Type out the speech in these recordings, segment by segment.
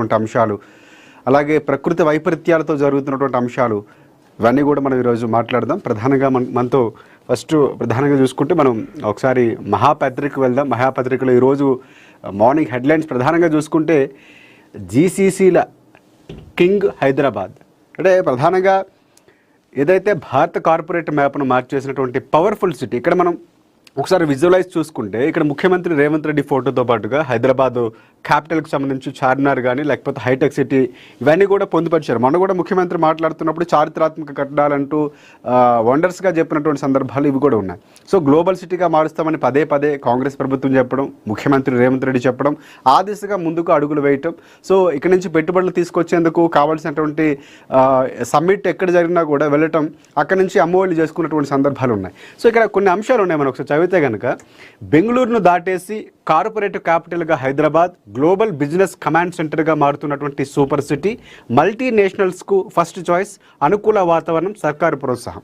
జరుగుతున్నటువంటి అంశాలు, అలాగే ప్రకృతి వైపరీత్యాలతో జరుగుతున్నటువంటి అంశాలు, ఇవన్నీ కూడా మనం ఈరోజు మాట్లాడదాం. ప్రధానంగా మనతో ఫస్ట్ ప్రధానంగా చూసుకుంటే మనం ఒకసారి మహాపత్రిక వెళ్దాం. మహాపత్రికలో ఈరోజు మార్నింగ్ హెడ్లైన్స్ ప్రధానంగా చూసుకుంటే జీసీసీల కింగ్ హైదరాబాద్, అంటే ప్రధానంగా ఏదైతే భారత కార్పొరేట్ మ్యాప్ను మార్చేసినటువంటి పవర్ఫుల్ సిటీ. ఇక్కడ మనం ఒకసారి విజువలైజ్ చూసుకుంటే ఇక్కడ ముఖ్యమంత్రి రేవంత్ రెడ్డి ఫోటోతో పాటుగా హైదరాబాద్ క్యాపిటల్కి సంబంధించి చార్మినార్ కానీ లేకపోతే హైటెక్ సిటీ ఇవన్నీ కూడా పొందుపరిచారు. మొన్న కూడా ముఖ్యమంత్రి మాట్లాడుతున్నప్పుడు చారిత్రాత్మక కట్టడాలంటూ వండర్స్గా చెప్పినటువంటి సందర్భాలు ఇవి కూడా ఉన్నాయి. సో గ్లోబల్ సిటీగా మారుస్తామని పదే పదే కాంగ్రెస్ ప్రభుత్వం చెప్పడం, ముఖ్యమంత్రి రేవంత్ రెడ్డి చెప్పడం, ఆ దిశగా ముందుకు అడుగులు వేయటం. సో ఇక్కడ నుంచి పెట్టుబడులు తీసుకొచ్చేందుకు కావాల్సినటువంటి సమ్మిట్ ఎక్కడ జరిగినా కూడా వెళ్ళటం, అక్కడ నుంచి అమ్మఒళ్ళు చేసుకున్నటువంటి సందర్భాలు ఉన్నాయి. సో ఇక్కడ కొన్ని అంశాలు ఉన్నాయి. మనం ఒకసారి చదివితే కనుక బెంగళూరును దాటేసి కార్పొరేటివ్ క్యాపిటల్గా హైదరాబాద్, గ్లోబల్ బిజినెస్ కమాండ్ సెంటర్గా మారుతున్నటువంటి సూపర్ సిటీ, మల్టీనేషనల్స్కు ఫస్ట్ చాయిస్, అనుకూల వాతావరణం, సర్కారు ప్రోత్సాహం.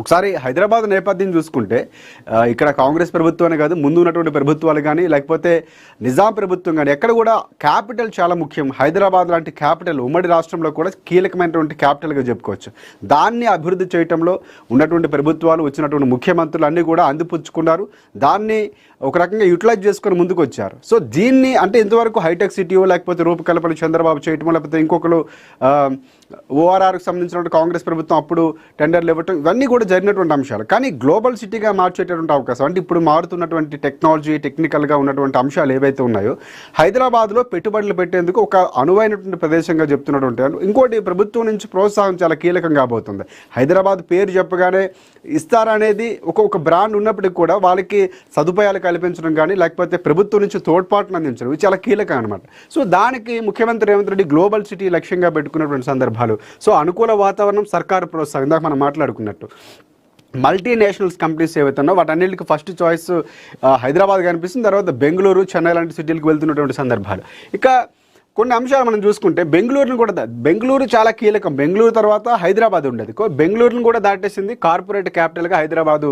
ఒకసారి హైదరాబాద్ నేపథ్యం చూసుకుంటే ఇక్కడ కాంగ్రెస్ ప్రభుత్వాన్ని కాదు, ముందు ఉన్నటువంటి ప్రభుత్వాలు కానీ లేకపోతే నిజాం ప్రభుత్వం కానీ ఎక్కడ కూడా క్యాపిటల్ చాలా ముఖ్యం. హైదరాబాద్ లాంటి క్యాపిటల్ ఉమ్మడి రాష్ట్రంలో కూడా కీలకమైనటువంటి క్యాపిటల్గా చెప్పుకోవచ్చు. దాన్ని అభివృద్ధి చేయడంలో ఉన్నటువంటి ప్రభుత్వాలు, వచ్చినటువంటి ముఖ్యమంత్రులు అన్నీ కూడా అందిపుచ్చుకున్నారు. దాన్ని ఒక రకంగా యూటిలైజ్ చేసుకొని ముందుకు వచ్చారు. సో దీన్ని అంటే ఇంతవరకు హైటెక్ సిటీయో లేకపోతే రూపకల్పన చంద్రబాబు చేయటమో లేకపోతే ఇంకొకరు ఓఆర్ఆర్కి సంబంధించినటువంటి కాంగ్రెస్ ప్రభుత్వం అప్పుడు టెండర్లు ఇవ్వటం, ఇవన్నీ కూడా జరిగినటువంటి అంశాలు. కానీ గ్లోబల్ సిటీగా మార్చేటటువంటి అవకాశం అంటే ఇప్పుడు మారుతున్నటువంటి టెక్నాలజీ, టెక్నికల్గా ఉన్నటువంటి అంశాలు ఏవైతే ఉన్నాయో హైదరాబాద్లో పెట్టుబడులు పెట్టేందుకు ఒక అనువైనటువంటి ప్రదేశంగా చెప్తున్నటువంటి. ఇంకోటి ప్రభుత్వం నుంచి ప్రోత్సాహం చాలా కీలకం కాబోతుంది. హైదరాబాద్ పేరు చెప్పగానే ఇస్తారా అనేది ఒక బ్రాండ్ ఉన్నప్పటికీ కూడా వాళ్ళకి సదుపాయాలు కల్పించడం కానీ లేకపోతే ప్రభుత్వం నుంచి తోడ్పాటును అందించడం ఇవి చాలా కీలకం అనమాట. సో దానికి ముఖ్యమంత్రి రేవంత్ రెడ్డి గ్లోబల్ సిటీ లక్ష్యంగా పెట్టుకున్నటువంటి సందర్భాలు. సో అనుకూల వాతావరణం, సర్కారు ప్రోత్సాహం, ఇందాక మనం మాట్లాడుకున్నట్టు మల్టీనేషనల్స్ కంపెనీస్ ఏవైతున్నాయో వాటన్నిటికి ఫస్ట్ చాయిస్ హైదరాబాద్ కనిపిస్తుంది. తర్వాత బెంగళూరు, చెన్నై లాంటి సిటీలకు వెళ్తున్నటువంటి సందర్భాలు. ఇక కొన్ని అంశాలు మనం చూసుకుంటే బెంగళూరును కూడా బెంగళూరు చాలా కీలకం. బెంగళూరు తర్వాత హైదరాబాద్ ఉండేది, బెంగళూరును కూడా దాటేసింది. కార్పొరేట్ క్యాపిటల్గా హైదరాబాదు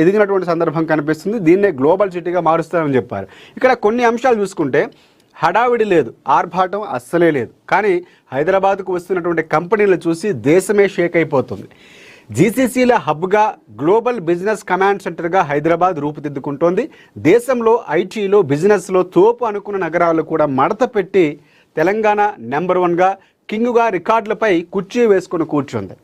ఎదిగినటువంటి సందర్భం కనిపిస్తుంది. దీన్నే గ్లోబల్ సిటీగా మారుస్తారని చెప్పారు. ఇక్కడ కొన్ని అంశాలు చూసుకుంటే హడావిడి లేదు, ఆర్భాటం అస్సలే లేదు. కానీ హైదరాబాద్కు వస్తున్నటువంటి కంపెనీలు చూసి దేశమే షేక్ అయిపోతుంది. జీసీసీల హబ్గా, గ్లోబల్ బిజినెస్ కమాండ్ సెంటర్గా హైదరాబాద్ రూపుదిద్దుకుంటోంది. దేశంలో ఐటీలో, బిజినెస్లో తోపు అనుకున్న నగరాలు కూడా మడత పెట్టి తెలంగాణ నెంబర్ 1గా, కింగుగా రికార్డులపై కుర్చీ వేసుకుని కూర్చుంది.